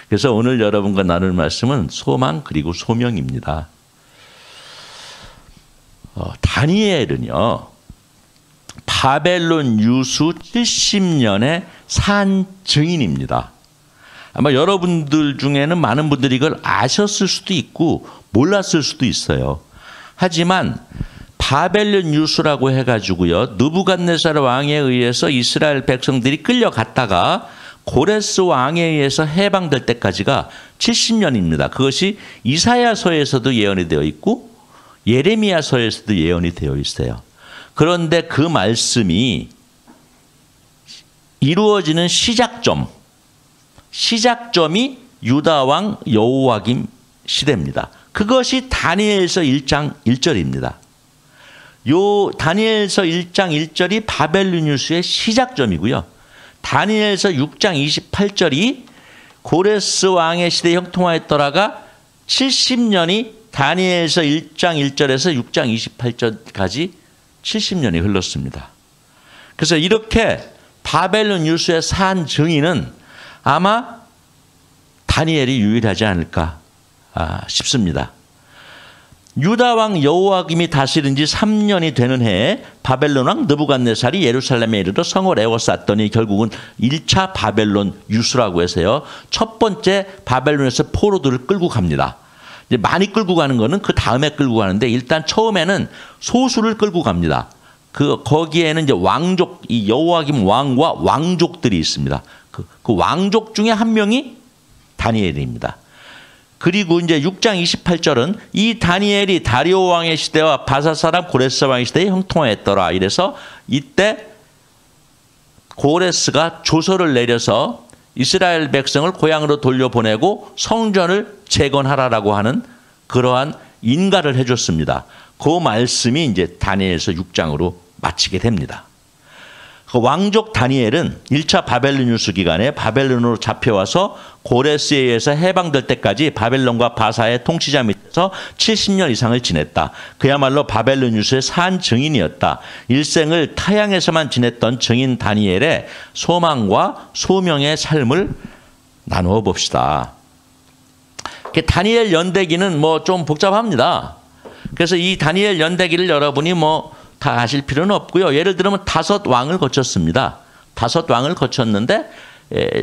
그래서 오늘 여러분과 나눌 말씀은 소망 그리고 소명입니다. 다니엘은요, 바벨론 유수 70년의 산 증인입니다. 아마 여러분들 중에는 많은 분들이 이걸 아셨을 수도 있고 몰랐을 수도 있어요. 하지만 바벨론 유수라고 해가지고요, 느부갓네살 왕에 의해서 이스라엘 백성들이 끌려갔다가 고레스 왕에 의해서 해방될 때까지가 70년입니다. 그것이 이사야서에서도 예언이 되어 있고 예레미야서에서도 예언이 되어 있어요. 그런데 그 말씀이 이루어지는 시작점이 유다 왕 여호와김 시대입니다. 그것이 다니엘서 1장 1절입니다. 요 다니엘서 1장 1절이 바벨론 유수의 시작점이고요. 다니엘서 6장 28절이 고레스 왕의 시대에 형통하였더라가 70년이 다니엘서 1장 1절에서 6장 28절까지 70년이 흘렀습니다. 그래서 이렇게 바벨론 유수의 산 증인은 아마 다니엘이 유일하지 않을까 싶습니다. 유다 왕 여호와김이 다스린 지 3년이 되는 해에 바벨론 왕 느부갓네살이 예루살렘에 이르러 성을 에워쌌더니 결국은 1차 바벨론 유수라고 해서요, 첫 번째 바벨론에서 포로들을 끌고 갑니다. 이제 많이 끌고 가는 거는 그 다음에 끌고 가는데, 일단 처음에는 소수를 끌고 갑니다. 거기에는 이제 왕족, 이 여호와김 왕과 왕족들이 있습니다. 그 왕족 중에 한 명이 다니엘입니다. 그리고 이제 6장 28절은 이 다니엘이 다리오 왕의 시대와 바사 사람 고레스 왕의 시대에 형통하였더라. 이래서 이때 고레스가 조서를 내려서 이스라엘 백성을 고향으로 돌려보내고 성전을 재건하라라고 하는 그러한 인가를 해줬습니다. 그 말씀이 이제 다니엘서 6장으로 마치게 됩니다. 그 왕족 다니엘은 1차 바벨론 유수 기간에 바벨론으로 잡혀와서 고레스에 의해서 해방될 때까지 바벨론과 바사의 통치자 밑에서 70년 이상을 지냈다. 그야말로 바벨론 유수의 산 증인이었다. 일생을 타향에서만 지냈던 증인 다니엘의 소망과 소명의 삶을 나누어 봅시다. 다니엘 연대기는 뭐 좀 복잡합니다. 그래서 이 다니엘 연대기를 여러분이 다 아실 필요는 없고요. 예를 들면 5 왕을 거쳤습니다. 5 왕을 거쳤는데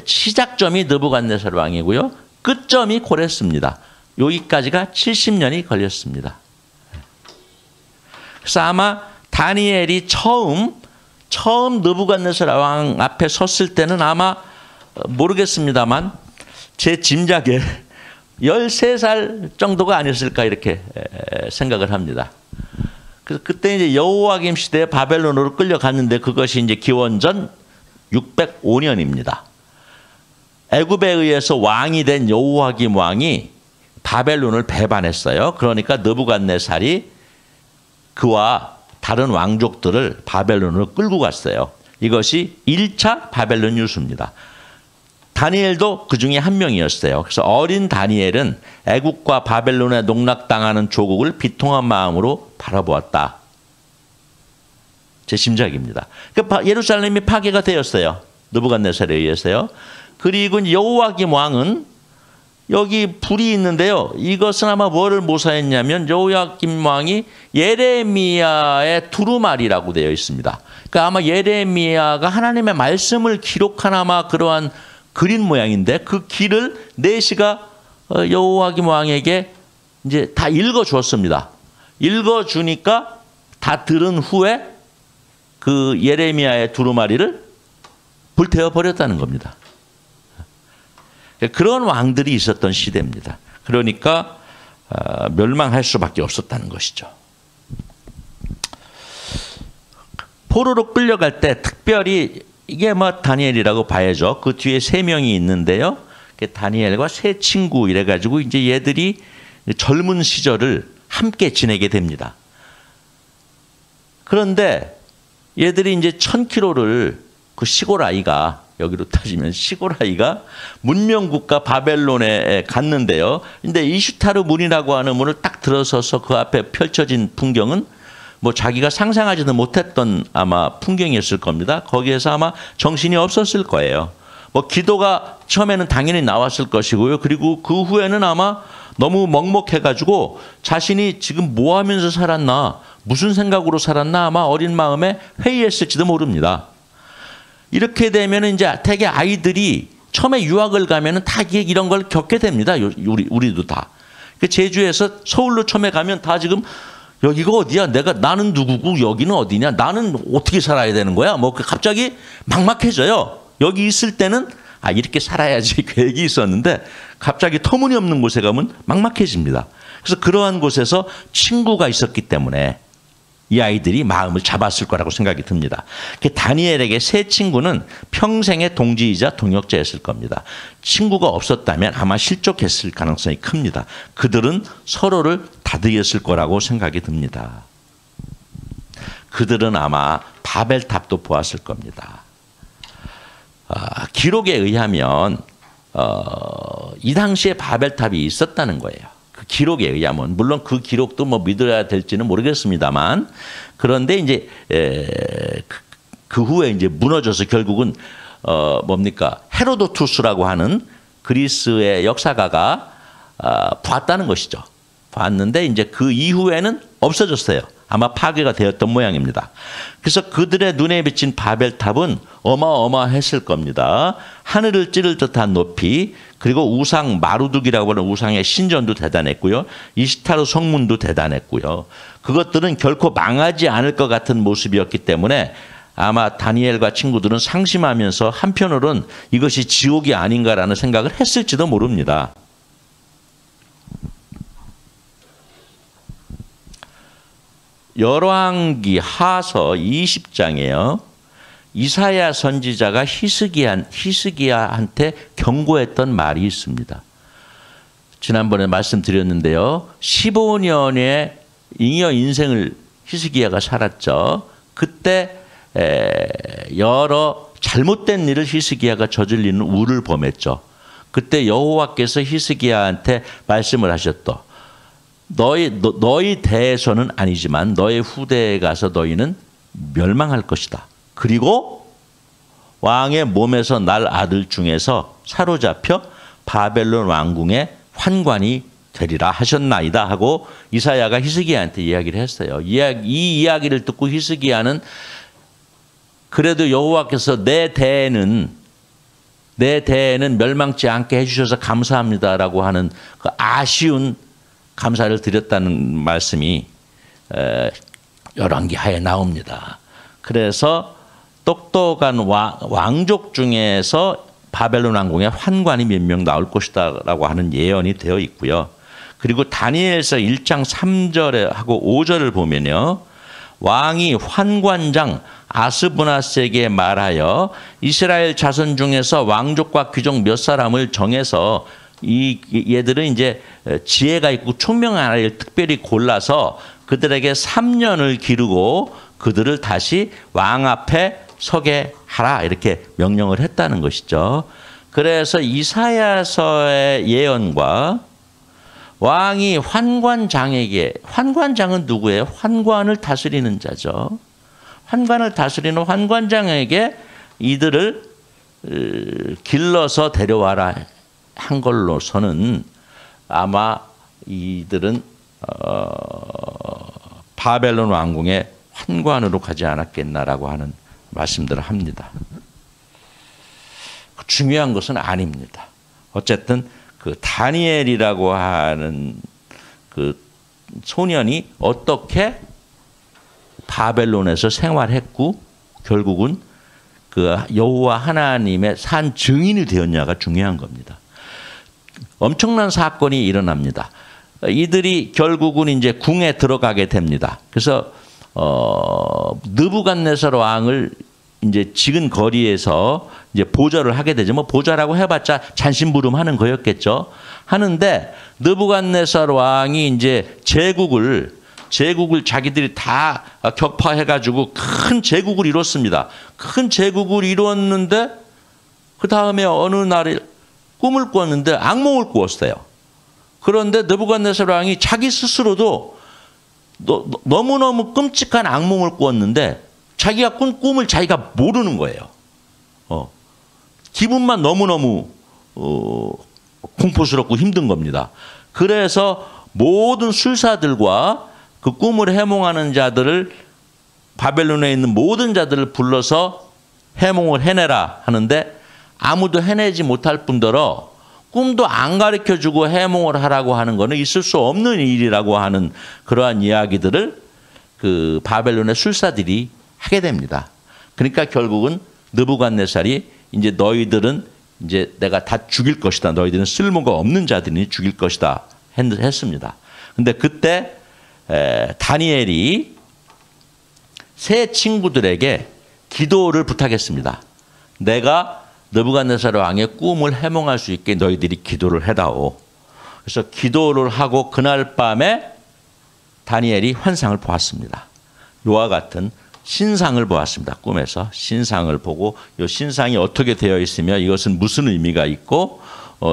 시작점이 느부갓네살 왕이고요. 끝점이 고레스입니다. 여기까지가 70년이 걸렸습니다. 그래서 아마 다니엘이 처음 느부갓네살 왕 앞에 섰을 때는 아마 모르겠습니다만 제 짐작에 13살 정도가 아니었을까 이렇게 생각을 합니다. 그래서 그때 이제 여호와김 시대에 바벨론으로 끌려갔는데 그것이 이제 기원전 605년입니다. 애굽에 의해서 왕이 된 여호와김 왕이 바벨론을 배반했어요. 그러니까 느부갓네살이 그와 다른 왕족들을 바벨론으로 끌고 갔어요. 이것이 1차 바벨론 유수입니다. 다니엘도 그 중에 한 명이었어요. 그래서 어린 다니엘은 애국과 바벨론에 농락당하는 조국을 비통한 마음으로 바라보았다. 제 짐작입니다. 예루살렘이 파괴가 되었어요. 느부갓네살에 의해서요. 그리고 여호와김 왕은 여기 불이 있는데요. 이것은 아마 뭐를 모사했냐면 여호야김 왕이 예레미야의 두루마리라고 되어 있습니다. 그러니까 아마 예레미야가 하나님의 말씀을 기록한 아마 그러한 그린 모양인데 그 길을 내시가 여호야김 왕에게 이제 다 읽어 주었습니다. 읽어 주니까 다 들은 후에 그 예레미야의 두루마리를 불태워 버렸다는 겁니다. 그런 왕들이 있었던 시대입니다. 그러니까 멸망할 수밖에 없었다는 것이죠. 포로로 끌려갈 때 특별히 이게 다니엘이라고 봐야죠. 그 뒤에 3명이 있는데요. 다니엘과 3 친구 이래가지고 이제 얘들이 젊은 시절을 함께 지내게 됩니다. 그런데 얘들이 이제 1000km를 그 시골 아이가 여기로 따지면 시골 아이가 문명국가 바벨론에 갔는데요. 근데 이슈타르 문이라고 하는 문을 딱 들어서서 그 앞에 펼쳐진 풍경은 자기가 상상하지도 못했던 아마 풍경이었을 겁니다. 거기에서 아마 정신이 없었을 거예요. 뭐 기도가 처음에는 당연히 나왔을 것이고요. 그리고 그 후에는 아마 너무 먹먹해가지고 자신이 지금 뭐 하면서 살았나, 무슨 생각으로 살았나 아마 어린 마음에 회의했을지도 모릅니다. 이렇게 되면 이제 되게 아이들이 처음에 유학을 가면은 다 이런 걸 겪게 됩니다. 우리도 다. 제주에서 서울로 처음에 가면 다 지금 여기가 어디야? 나는 누구고 여기는 어디냐? 나는 어떻게 살아야 되는 거야? 뭐 갑자기 막막해져요. 여기 있을 때는 이렇게 살아야지 계획이 있었는데 갑자기 터무니없는 곳에 가면 막막해집니다. 그래서 그러한 곳에서 친구가 있었기 때문에 이 아이들이 마음을 잡았을 거라고 생각이 듭니다. 다니엘에게 새 친구는 평생의 동지이자 동역자였을 겁니다. 친구가 없었다면 아마 실족했을 가능성이 큽니다. 그들은 서로를 다독였을 거라고 생각이 듭니다. 그들은 아마 바벨탑도 보았을 겁니다. 기록에 의하면 이 당시에 바벨탑이 있었다는 거예요. 그 기록에 의하면, 물론 그 기록도 뭐 믿어야 될지는 모르겠습니다만, 그런데 이제 그 후에 이제 무너져서 결국은 뭡니까? 헤로도투스라고 하는 그리스의 역사가가 봤다는 것이죠. 봤는데 이제 그 이후에는 없어졌어요. 아마 파괴가 되었던 모양입니다. 그래서 그들의 눈에 비친 바벨탑은 어마어마했을 겁니다. 하늘을 찌를 듯한 높이, 그리고 우상 마루둑이라고 하는 우상의 신전도 대단했고요. 이시타르 성문도 대단했고요. 그것들은 결코 망하지 않을 것 같은 모습이었기 때문에 아마 다니엘과 친구들은 상심하면서 한편으로는 이것이 지옥이 아닌가라는 생각을 했을지도 모릅니다. 열왕기 하서 20장에요. 이사야 선지자가 히스기야한테 경고했던 말이 있습니다. 지난번에 말씀드렸는데요. 15년의 잉여 인생을 히스기야가 살았죠. 그때 여러 잘못된 일을 히스기야가 저질리는 우를 범했죠. 그때 여호와께서 히스기야한테 말씀을 하셨다. 너희 대에서는 아니지만 너의 후대에 가서 너희는 멸망할 것이다. 그리고 왕의 몸에서 날 아들 중에서 사로잡혀 바벨론 왕궁의 환관이 되리라 하셨나이다 하고 이사야가 히스기야한테 이야기를 했어요. 이 이야기를 듣고 히스기야는 그래도 여호와께서 내 대에는 멸망치 않게 해주셔서 감사합니다라고 하는 그 아쉬운 감사를 드렸다는 말씀이 열왕기 하에 나옵니다. 그래서 똑똑한 왕족 중에서 바벨론 왕궁에 환관이 몇 명 나올 것이다 라고 하는 예언이 되어 있고요. 그리고 다니엘서 1장 3절하고 5절을 보면요. 왕이 환관장 아스부나스에게 말하여 이스라엘 자손 중에서 왕족과 귀족 몇 사람을 정해서 얘들은 이제 지혜가 있고 총명한 아이를 특별히 골라서 그들에게 3년을 기르고 그들을 다시 왕 앞에 서게 하라 이렇게 명령을 했다는 것이죠. 그래서 이사야서의 예언과 왕이 환관장에게, 환관장은 누구예요? 환관을 다스리는 자죠. 환관을 다스리는 환관장에게 이들을 길러서 데려와라 한 걸로서는 아마 이들은 바벨론 왕궁의 환관으로 가지 않았겠나라고 하는 말씀들을 합니다. 중요한 것은 아닙니다. 어쨌든 그 다니엘이라고 하는 그 소년이 어떻게 바벨론에서 생활했고 결국은 그 여호와 하나님의 산 증인이 되었냐가 중요한 겁니다. 엄청난 사건이 일어납니다. 이들이 결국은 이제 궁에 들어가게 됩니다. 그래서 느부갓네살 왕을 이제 지근 거리에서 이제 보좌를 하게 되죠. 뭐 보좌라고 해봤자 잔심부름하는 거였겠죠. 하는데 느부갓네살 왕이 이제 제국을 자기들이 다 격파해가지고 큰 제국을 이뤘습니다. 큰 제국을 이뤘는데 그 다음에 어느 날에 꿈을 꿨는데 악몽을 꾸었어요. 그런데 느부갓네살 왕이 자기 스스로도 너무너무 끔찍한 악몽을 꾸었는데 자기가 꾼 꿈을 자기가 모르는 거예요. 기분만 너무너무 공포스럽고 힘든 겁니다. 그래서 모든 술사들과 그 꿈을 해몽하는 자들을 바벨론에 있는 모든 자들을 불러서 해몽을 해내라 하는데 아무도 해내지 못할 뿐더러 꿈도 안 가르쳐주고 해몽을 하라고 하는 것은 있을 수 없는 일이라고 하는 그러한 이야기들을 그 바벨론의 술사들이 하게 됩니다. 그러니까 결국은 느부갓네살이 이제 너희들은 이제 내가 다 죽일 것이다. 너희들은 쓸모가 없는 자들이니 죽일 것이다. 했습니다. 근데 그때 다니엘이 세 친구들에게 기도를 부탁했습니다. 내가 느부갓네살 왕의 꿈을 해몽할 수 있게 너희들이 기도를 해다오. 그래서 기도를 하고 그날 밤에 다니엘이 환상을 보았습니다. 이와 같은 신상을 보았습니다. 꿈에서 신상을 보고 이 신상이 어떻게 되어 있으며 이것은 무슨 의미가 있고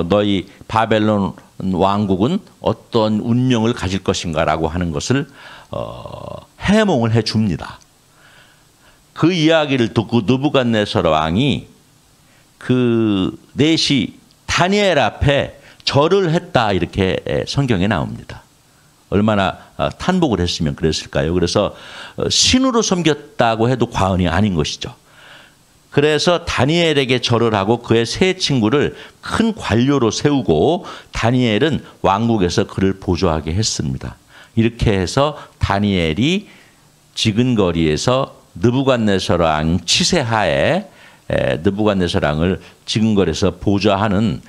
너희 바벨론 왕국은 어떤 운명을 가질 것인가라고 하는 것을 해몽을 해줍니다. 그 이야기를 듣고 느부갓네살 왕이 그 넷이 다니엘 앞에 절을 했다 이렇게 성경에 나옵니다. 얼마나 탄복을 했으면 그랬을까요? 그래서 신으로 섬겼다고 해도 과언이 아닌 것이죠. 그래서 다니엘에게 절을 하고 그의 세 친구를 큰 관료로 세우고 다니엘은 왕국에서 그를 보조하게 했습니다. 이렇게 해서 다니엘이 지근거리에서 느부갓네살 왕 치세하에 느부갓네살 왕을 지근거리에서 보좌하는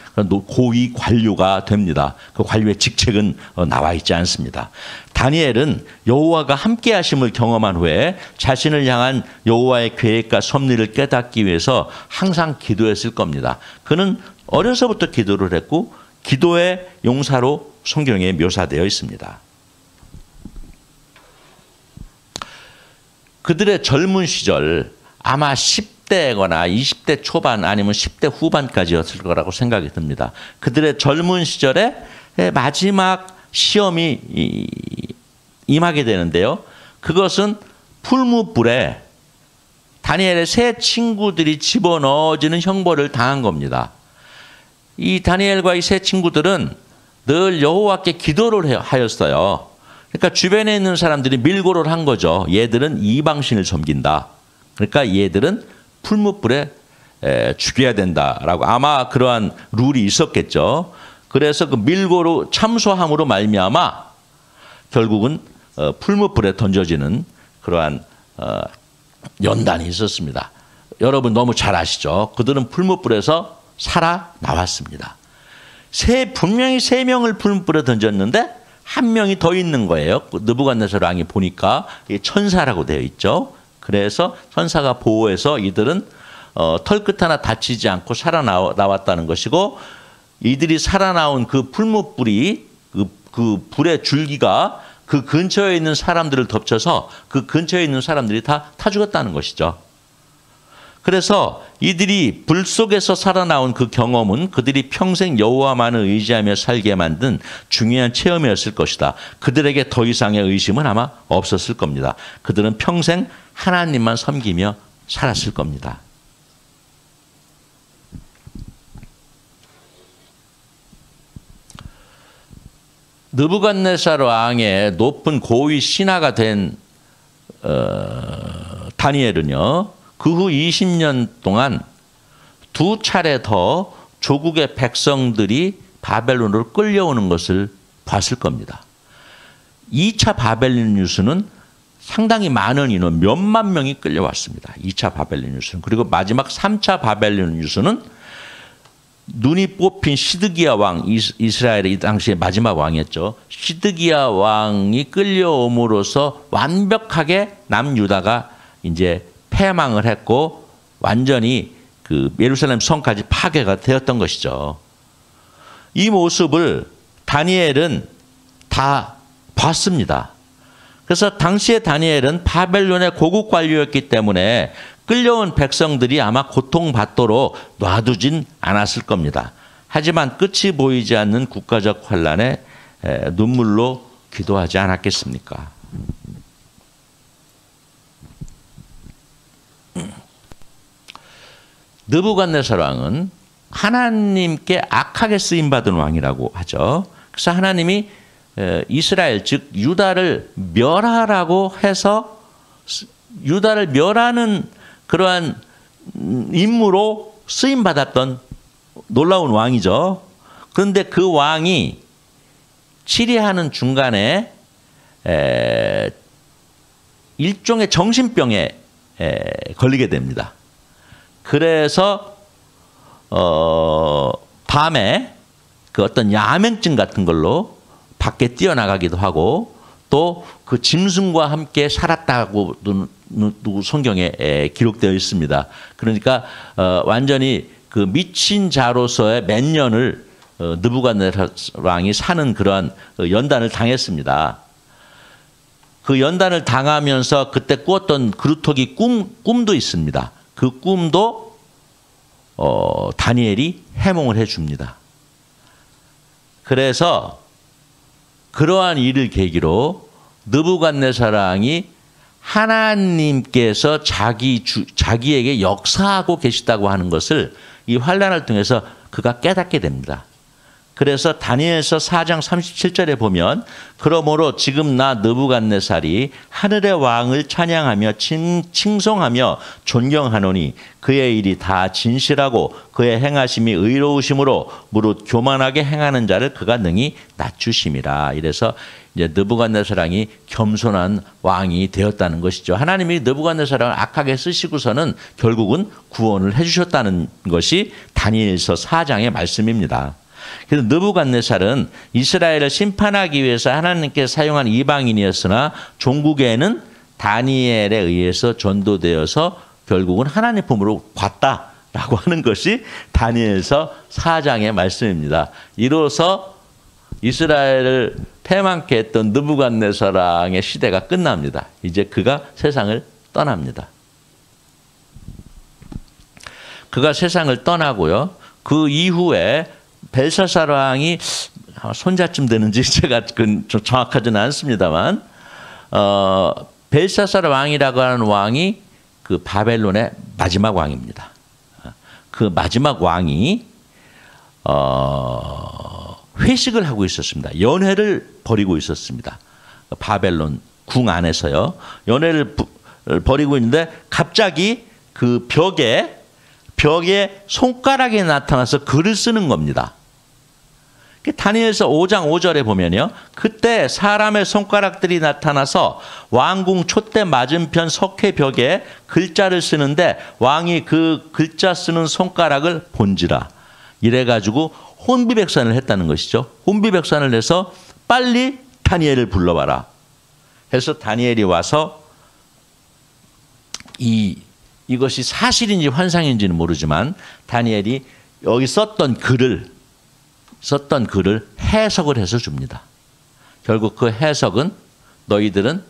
고위 관료가 됩니다. 그 관료의 직책은 나와 있지 않습니다. 다니엘은 여호와가 함께하심을 경험한 후에 자신을 향한 여호와의 계획과 섭리를 깨닫기 위해서 항상 기도했을 겁니다. 그는 어려서부터 기도를 했고 기도의 용사로 성경에 묘사되어 있습니다. 그들의 젊은 시절 아마 10대거나 20대 초반 아니면 10대 후반까지였을 거라고 생각이 듭니다. 그들의 젊은 시절에 마지막 시험이 임하게 되는데요. 그것은 풀무불에 다니엘의 세 친구들이 집어넣어지는 형벌을 당한 겁니다. 이 다니엘과 이 세 친구들은 늘 여호와께 기도를 하였어요. 그러니까 주변에 있는 사람들이 밀고를 한 거죠. 얘들은 이방신을 섬긴다. 그러니까 얘들은 풀무불에 죽여야 된다라고 아마 그러한 룰이 있었겠죠. 그래서 그 밀고로 참소함으로 말미암아 결국은 풀무불에 던져지는 그러한 연단이 있었습니다. 여러분 너무 잘 아시죠? 그들은 풀무불에서 살아나왔습니다. 분명히 세 명을 풀무불에 던졌는데 한 명이 더 있는 거예요. 느부갓네살 왕이 보니까 천사라고 되어 있죠. 그래서 천사가 보호해서 이들은 털끝 하나 다치지 않고 살아나왔다는 것이고 이들이 살아나온 그 풀무불이 그 불의 줄기가 그 근처에 있는 사람들을 덮쳐서 그 근처에 있는 사람들이 다 죽었다는 것이죠. 그래서 이들이 불 속에서 살아나온 그 경험은 그들이 평생 여호와만을 의지하며 살게 만든 중요한 체험이었을 것이다. 그들에게 더 이상의 의심은 아마 없었을 겁니다. 그들은 평생 하나님만 섬기며 살았을 겁니다. 느부갓네살 왕의 높은 고위 신하가 된 다니엘은요. 그 후 20년 동안 두 차례 더 조국의 백성들이 바벨론으로 끌려오는 것을 봤을 겁니다. 2차 바벨론 유수는 상당히 많은 인원, 몇만 명이 끌려왔습니다. 2차 바벨론 유수는. 그리고 마지막 3차 바벨론 유수는 눈이 뽑힌 시드기야 왕, 이스라엘의 이 당시의 마지막 왕이었죠. 시드기야 왕이 끌려옴으로써 완벽하게 남유다가 이제 패망을 했고 완전히 그 예루살렘 성까지 파괴가 되었던 것이죠. 이 모습을 다니엘은 다 봤습니다. 그래서 당시에 다니엘은 바벨론의 고국 관료였기 때문에 끌려온 백성들이 아마 고통받도록 놔두진 않았을 겁니다. 하지만 끝이 보이지 않는 국가적 환란에 눈물로 기도하지 않았겠습니까? 느부갓네살 왕은 하나님께 악하게 쓰임 받은 왕이라고 하죠. 그래서 하나님이 이스라엘 즉 유다를 멸하라고 해서 유다를 멸하는 그러한 임무로 쓰임 받았던 놀라운 왕이죠. 그런데 그 왕이 치리하는 중간에 일종의 정신병에 걸리게 됩니다. 그래서 밤에 그 어떤 야맹증 같은 걸로 밖에 뛰어나가기도 하고 또 그 짐승과 함께 살았다고 성경에 기록되어 있습니다. 그러니까 완전히 그 미친 자로서의 몇 년을 느부갓네살 왕이 사는 그러한 연단을 당했습니다. 그 연단을 당하면서 그때 꾸었던 그루터기 꿈도 있습니다. 그 꿈도 다니엘이 해몽을 해줍니다. 그래서 그러한 일을 계기로 느부갓네살 왕이 하나님께서 자기에게 역사하고 계시다고 하는 것을 이 환난을 통해서 그가 깨닫게 됩니다. 그래서 다니엘서 4장 37절에 보면 그러므로 지금 나 느부갓네살이 하늘의 왕을 찬양하며 칭송하며 존경하노니 그의 일이 다 진실하고 그의 행하심이 의로우심으로 무릇 교만하게 행하는 자를 그가 능히 낮추심이라. 이래서 이제 느부갓네살 왕이 겸손한 왕이 되었다는 것이죠. 하나님이 느부갓네살 왕을 악하게 쓰시고서는 결국은 구원을 해주셨다는 것이 다니엘서 4장의 말씀입니다. 그래서 느부갓네살은 이스라엘을 심판하기 위해서 하나님께 사용한 이방인이었으나 종국에는 다니엘에 의해서 전도되어서 결국은 하나님 품으로 갔다라고 하는 것이 다니엘서 4장의 말씀입니다. 이로써 이스라엘을 패망케 했던 느부갓네살 왕의 시대가 끝납니다. 이제 그가 세상을 떠납니다. 그가 세상을 떠나고요. 그 이후에 벨사살 왕이 손자쯤 되는지 제가 좀 정확하지는 않습니다만 벨사살 왕이라고 하는 왕이 그 바벨론의 마지막 왕입니다. 그 마지막 왕이 회식을 하고 있었습니다. 연회를 벌이고 있었습니다. 바벨론 궁 안에서요. 연회를 벌이고 있는데 갑자기 그 벽에 손가락이 나타나서 글을 쓰는 겁니다. 다니엘서 5장 5절에 보면요. 그때 사람의 손가락들이 나타나서 왕궁 촛대 맞은편 석회 벽에 글자를 쓰는데 왕이 그 글자 쓰는 손가락을 본지라. 이래가지고 혼비백산을 했다는 것이죠. 혼비백산을 해서 빨리 다니엘을 불러봐라. 해서 다니엘이 와서 이것이 사실인지 환상인지는 모르지만 다니엘이 여기 썼던 글을 해석을 해서 줍니다. 결국 그 해석은 너희들은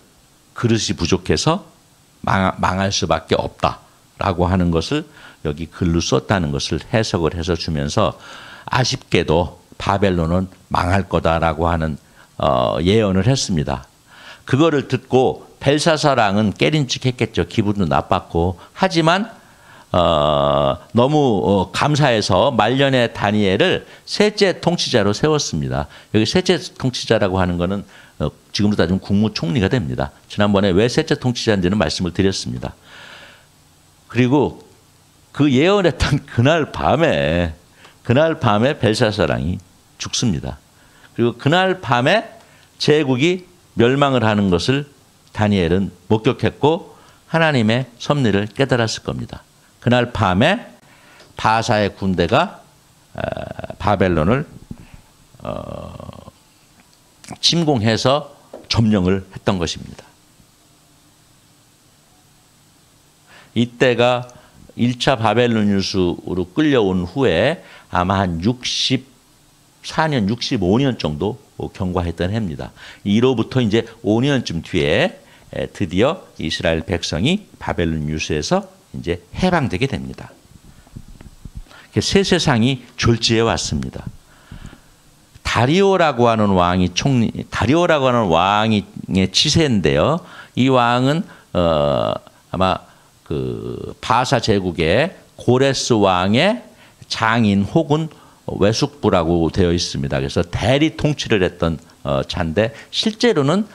그릇이 부족해서 망할 수밖에 없다라고 하는 것을 여기 글로 썼다는 것을 해석을 해서 주면서 아쉽게도 바벨론은 망할 거다라고 하는 예언을 했습니다. 그거를 듣고 벨사살 왕은 깨림칙했겠죠. 기분도 나빴고. 하지만 너무 감사해서 말년에 다니엘을 셋째 통치자로 세웠습니다. 여기 셋째 통치자라고 하는 것은 지금으로 따지면 국무총리가 됩니다. 지난번에 왜 셋째 통치자인지는 말씀을 드렸습니다. 그리고 그 예언했던 그날 밤에 벨사살 왕이 죽습니다. 그리고 그날 밤에 제국이 멸망을 하는 것을 다니엘은 목격했고 하나님의 섭리를 깨달았을 겁니다. 그날 밤에 바사의 군대가 바벨론을 침공해서 점령을 했던 것입니다. 이때가 1차 바벨론 유수로 끌려온 후에 아마 한 64년, 65년 정도 경과했던 해입니다. 이로부터 이제 5년쯤 뒤에 드디어 이스라엘 백성이 바벨론 유수에서 이제 해방되게 됩니다. 새 세상이 졸지에 왔습니다. 다리오라고 하는 다리오라고 하는 왕의 치세인데요. 이 왕은 아마 그 바사 제국의 고레스 왕의 장인 혹은 외숙부라고 되어 있습니다. 그래서 대리 통치를 했던 차인데 실제로는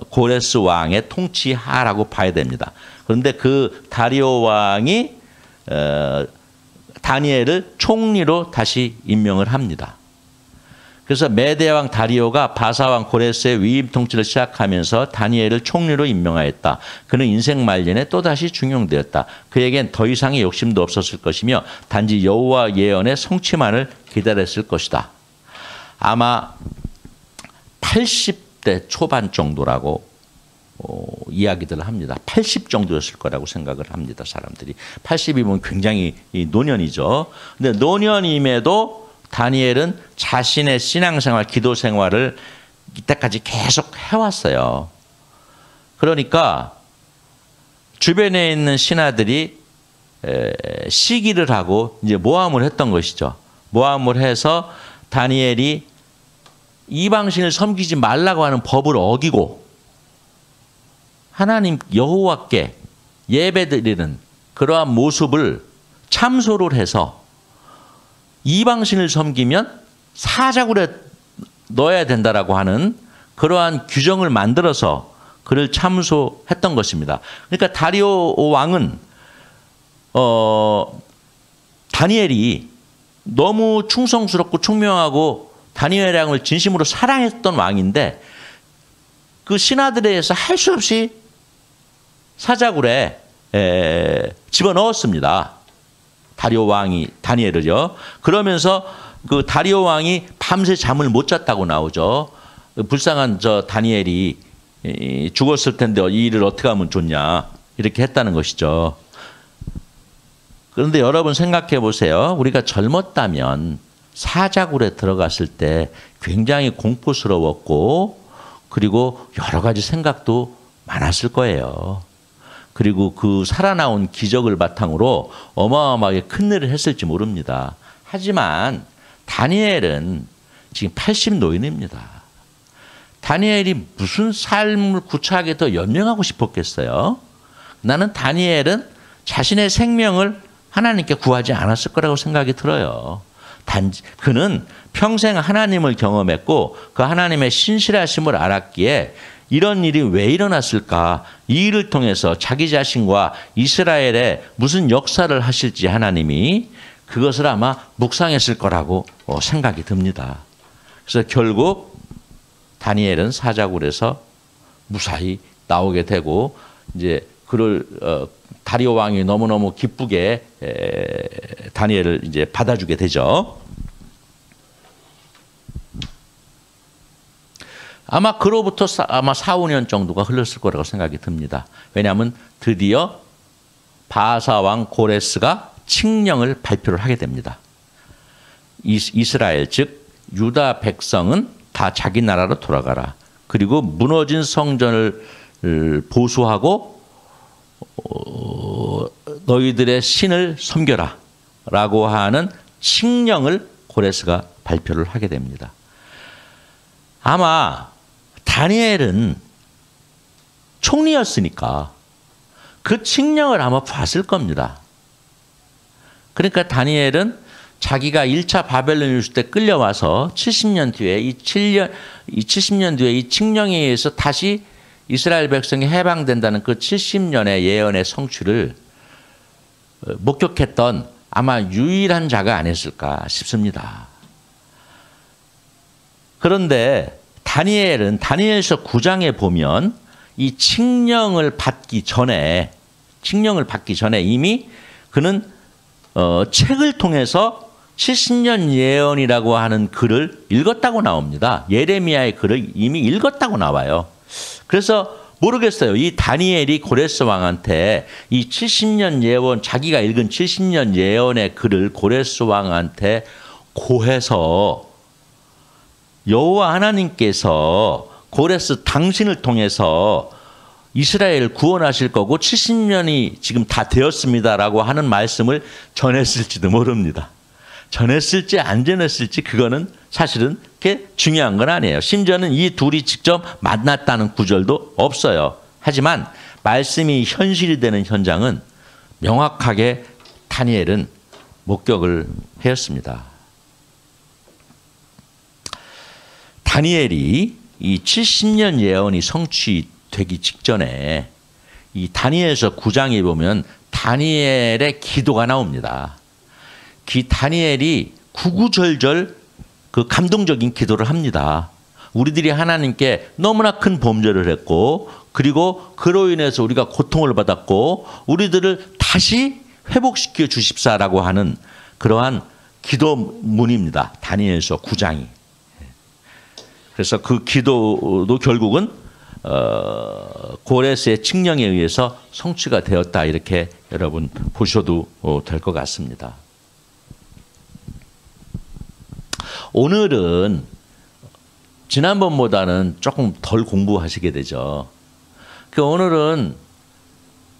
고레스 왕의 통치하라고 봐야 됩니다. 그런데 그 다리오 왕이 다니엘을 총리로 다시 임명을 합니다. 그래서 메대왕 다리오가 바사왕 고레스의 위임 통치를 시작하면서 다니엘을 총리로 임명하였다. 그는 인생 말년에 또다시 중용되었다. 그에겐 더 이상의 욕심도 없었을 것이며 단지 여호와 예언의 성취만을 기다렸을 것이다. 아마 80대 초반 정도라고 이야기들을 합니다. 80 정도였을 거라고 생각을 합니다. 사람들이. 80이면 굉장히 노년이죠. 근데 노년임에도 다니엘은 자신의 신앙생활, 기도생활을 이때까지 계속 해왔어요. 그러니까 주변에 있는 신하들이 시기를 하고 이제 모함을 했던 것이죠. 모함을 해서 다니엘이 이방신을 섬기지 말라고 하는 법을 어기고 하나님 여호와께 예배드리는 그러한 모습을 참소를 해서 이방신을 섬기면 사자굴에 넣어야 된다라고 하는 그러한 규정을 만들어서 그를 참소했던 것입니다. 그러니까 다리오 왕은 다니엘이 너무 충성스럽고 총명하고 다니엘 왕을 진심으로 사랑했던 왕인데 그 신하들에 의해서 할 수 없이 사자굴에 집어넣었습니다. 다리오 왕이 다니엘을요. 그러면서 그 다리오 왕이 밤새 잠을 못 잤다고 나오죠. 불쌍한 저 다니엘이 죽었을 텐데 이 일을 어떻게 하면 좋냐 이렇게 했다는 것이죠. 그런데 여러분 생각해 보세요. 우리가 젊었다면 사자굴에 들어갔을 때 굉장히 공포스러웠고 그리고 여러 가지 생각도 많았을 거예요. 그리고 그 살아나온 기적을 바탕으로 어마어마하게 큰 일을 했을지 모릅니다. 하지만 다니엘은 지금 80 노인입니다. 다니엘이 무슨 삶을 구차하게 더 연명하고 싶었겠어요? 나는 다니엘은 자신의 생명을 하나님께 구하지 않았을 거라고 생각이 들어요. 단지 그는 평생 하나님을 경험했고 그 하나님의 신실하심을 알았기에 이런 일이 왜 일어났을까? 이 일을 통해서 자기 자신과 이스라엘에 무슨 역사를 하실지 하나님이 그것을 아마 묵상했을 거라고 생각이 듭니다. 그래서 결국 다니엘은 사자굴에서 무사히 나오게 되고 이제 그를 다리오 왕이 너무너무 기쁘게 다니엘을 이제 받아주게 되죠. 아마 그로부터 아마 4, 5년 정도가 흘렀을 거라고 생각이 듭니다. 왜냐하면 드디어 바사왕 고레스가 칙령을 발표를 하게 됩니다. 이스라엘 즉 유다 백성은 다 자기 나라로 돌아가라. 그리고 무너진 성전을 보수하고 너희들의 신을 섬겨라 라고 하는 칙령을 고레스가 발표를 하게 됩니다. 아마 다니엘은 총리였으니까 그 칙령을 아마 봤을 겁니다. 그러니까 다니엘은 자기가 1차 바벨론 유수 때 끌려와서 70년 뒤에 이 70년 뒤에 이 칙령에 의해서 다시 이스라엘 백성이 해방된다는 그 70년의 예언의 성취를 목격했던 아마 유일한 자가 아니었을까 싶습니다. 그런데 다니엘은 다니엘서 9장에 보면 이 칙령을 받기 전에 이미 그는 책을 통해서 70년 예언이라고 하는 글을 읽었다고 나옵니다. 예레미야의 글을 이미 읽었다고 나와요. 그래서 모르겠어요. 이 다니엘이 고레스 왕한테 이 70년 예언, 자기가 읽은 70년 예언의 글을 고레스 왕한테 고해서 여호와 하나님께서 고레스 당신을 통해서 이스라엘을 구원하실 거고 70년이 지금 다 되었습니다라고 하는 말씀을 전했을지도 모릅니다. 전했을지 안 전했을지 그거는 사실은 그렇게 중요한 건 아니에요. 심지어는 이 둘이 직접 만났다는 구절도 없어요. 하지만 말씀이 현실이 되는 현장은 명확하게 다니엘은 목격을 하였습니다. 다니엘이 이 70년 예언이 성취되기 직전에 이 다니엘서 9장에 보면 다니엘의 기도가 나옵니다. 다니엘이 구구절절 그 감동적인 기도를 합니다. 우리들이 하나님께 너무나 큰 범죄를 했고, 그리고 그로 인해서 우리가 고통을 받았고, 우리들을 다시 회복시켜 주십사라고 하는 그러한 기도문입니다. 다니엘서 9장이. 그래서 그 기도도 결국은 고레스의 칙령에 의해서 성취가 되었다, 이렇게 여러분 보셔도 될 것 같습니다. 오늘은 지난번보다는 조금 덜 공부하시게 되죠. 오늘은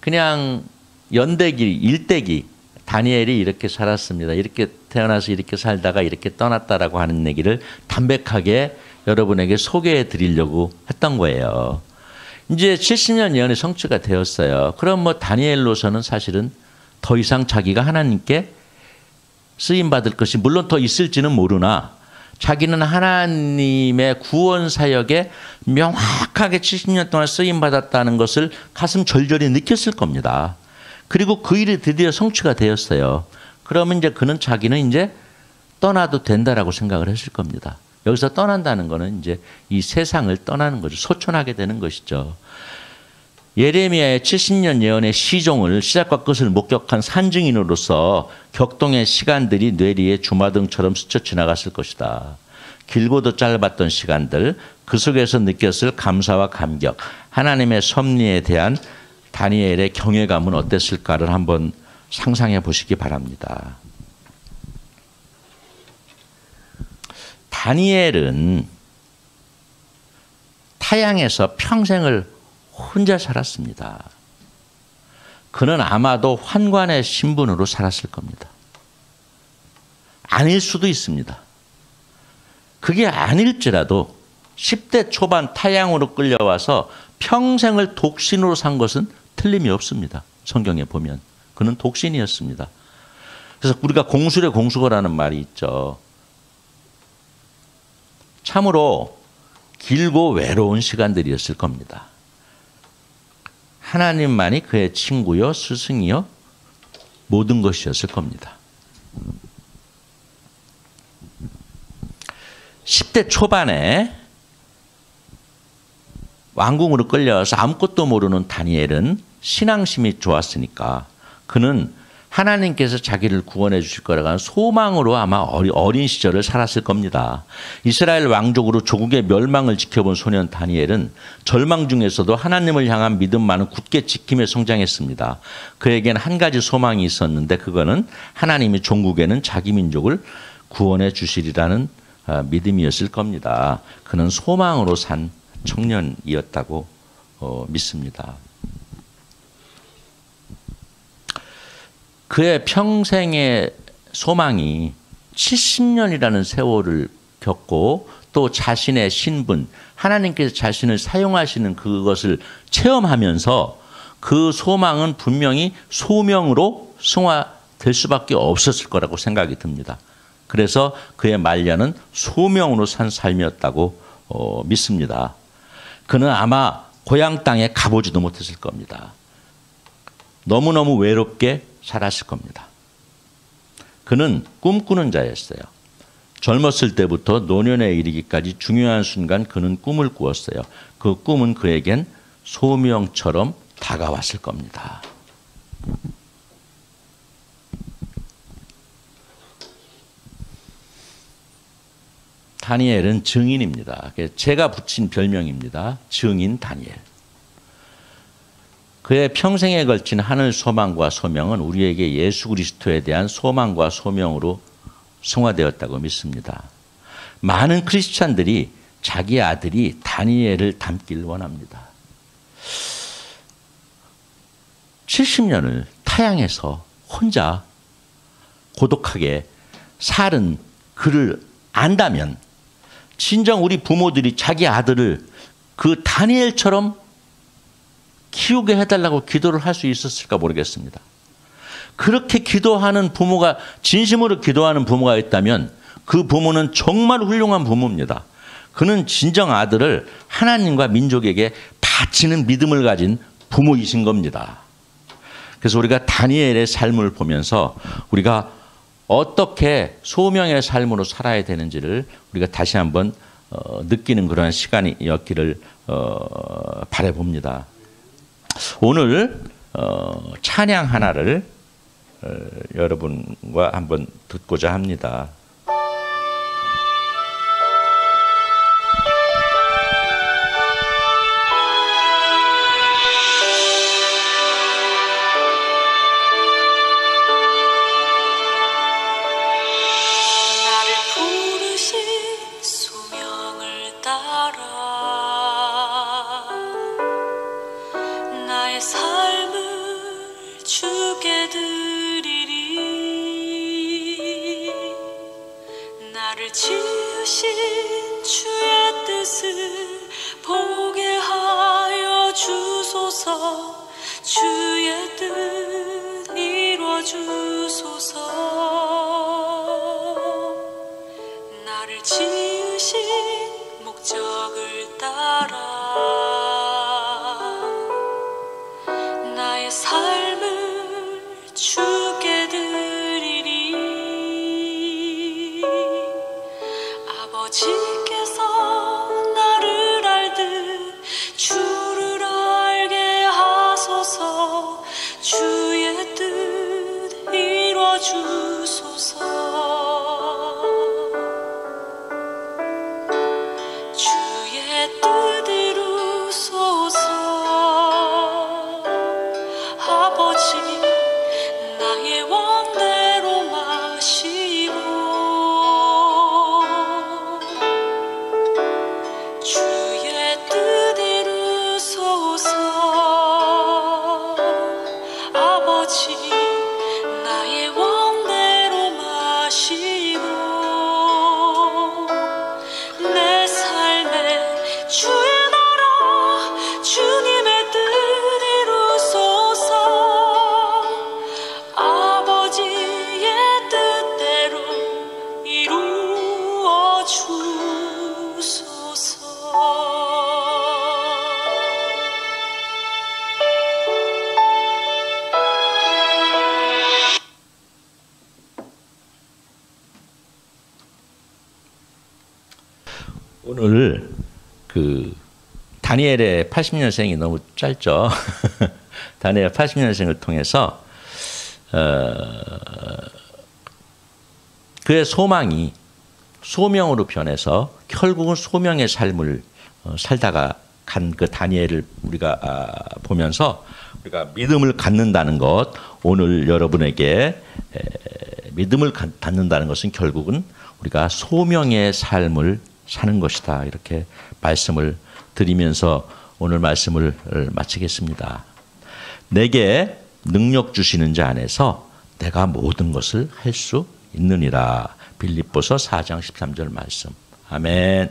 그냥 연대기, 일대기, 다니엘이 이렇게 살았습니다. 이렇게 태어나서 이렇게 살다가 이렇게 떠났다라고 하는 얘기를 담백하게 여러분에게 소개해 드리려고 했던 거예요. 이제 70년 예언의 성취가 되었어요. 그럼 뭐 다니엘로서는 사실은 더 이상 자기가 하나님께 쓰임받을 것이 물론 더 있을지는 모르나, 자기는 하나님의 구원 사역에 명확하게 70년 동안 쓰임받았다는 것을 가슴 절절히 느꼈을 겁니다. 그리고 그 일이 드디어 성취가 되었어요. 그러면 이제 자기는 이제 떠나도 된다라고 생각을 했을 겁니다. 여기서 떠난다는 것은 이제 이 세상을 떠나는 거죠. 소천하게 되는 것이죠. 예레미야의 70년 예언의 시종을, 시작과 끝을 목격한 산증인으로서 격동의 시간들이 뇌리에 주마등처럼 스쳐 지나갔을 것이다. 길고도 짧았던 시간들, 그 속에서 느꼈을 감사와 감격, 하나님의 섭리에 대한 다니엘의 경외감은 어땠을까를 한번 상상해 보시기 바랍니다. 다니엘은 타향에서 평생을 혼자 살았습니다. 그는 아마도 환관의 신분으로 살았을 겁니다. 아닐 수도 있습니다. 그게 아닐지라도 10대 초반 타향으로 끌려와서 평생을 독신으로 산 것은 틀림이 없습니다. 성경에 보면 그는 독신이었습니다. 그래서 우리가 공술의 공수거라는 말이 있죠. 참으로 길고 외로운 시간들이었을 겁니다. 하나님만이 그의 친구요, 스승이요, 모든 것이었을 겁니다. 10대 초반에 왕궁으로 끌려와서 아무것도 모르는 다니엘은 신앙심이 좋았으니까 그는 하나님께서 자기를 구원해 주실 거라고 하는 소망으로 아마 어린 시절을 살았을 겁니다. 이스라엘 왕족으로 조국의 멸망을 지켜본 소년 다니엘은 절망 중에서도 하나님을 향한 믿음만은 굳게 지키며 성장했습니다. 그에겐 한 가지 소망이 있었는데 그거는 하나님이 종국에는 자기 민족을 구원해 주시리라는 믿음이었을 겁니다. 그는 소망으로 산 청년이었다고 믿습니다. 그의 평생의 소망이 70년이라는 세월을 겪고 또 자신의 신분, 하나님께서 자신을 사용하시는 그것을 체험하면서 그 소망은 분명히 소명으로 승화될 수밖에 없었을 거라고 생각이 듭니다. 그래서 그의 말년은 소명으로 산 삶이었다고 믿습니다. 그는 아마 고향 땅에 가보지도 못했을 겁니다. 너무너무 외롭게 살았을 겁니다. 그는 꿈꾸는 자였어요. 젊었을 때부터 노년에 이르기까지 중요한 순간 그는 꿈을 꾸었어요. 그 꿈은 그에겐 소명처럼 다가왔을 겁니다. 다니엘은 증인입니다. 제가 붙인 별명입니다. 증인 다니엘. 그의 평생에 걸친 하늘 소망과 소명은 우리에게 예수 그리스도에 대한 소망과 소명으로 승화되었다고 믿습니다. 많은 크리스찬들이 자기 아들이 다니엘을 닮길 원합니다. 70년을 타향에서 혼자 고독하게 살은 그를 안다면 진정 우리 부모들이 자기 아들을 그 다니엘처럼 키우게 해달라고 기도를 할 수 있었을까 모르겠습니다. 그렇게 기도하는 부모가, 진심으로 기도하는 부모가 있다면 그 부모는 정말 훌륭한 부모입니다. 그는 진정 아들을 하나님과 민족에게 바치는 믿음을 가진 부모이신 겁니다. 그래서 우리가 다니엘의 삶을 보면서 우리가 어떻게 소명의 삶으로 살아야 되는지를 우리가 다시 한번 느끼는 그런 시간이었기를 바라봅니다. 오늘 찬양 하나를 여러분과 한번 듣고자 합니다. 지으신 주의 뜻을 보게 하여 주소서. 주의 뜻 이루어 주소서. 나를 지으신 목적을 따라 나의 삶을 주께 드리리. 아버지께서 나를 알듯 주를 알게 하소서. 주의 뜻 이루어 주소서. 주의 뜻 이루소서. 아버지 나의 원대로 마시고 주의 뜻 이루소서. 아버지 나의 원대로 마시고 내 삶에 주의 나라 주님의 뜻 이루소서. 아버지의 뜻대로 이루어 주소서. 오늘 그 다니엘의 80년생이 너무 짧죠. 다니엘 80년생을 통해서 그의 소망이 소명으로 변해서 결국은 소명의 삶을 살다가 간 그 다니엘을 우리가 보면서 우리가 믿음을 갖는다는 것, 오늘 여러분에게 믿음을 갖는다는 것은 결국은 우리가 소명의 삶을 사는 것이다. 이렇게 말씀을 드리면서 오늘 말씀을 마치겠습니다. 내게 능력 주시는 자 안에서 내가 모든 것을 할 수 있느니라. 빌립보서 4장 13절 말씀. 아멘.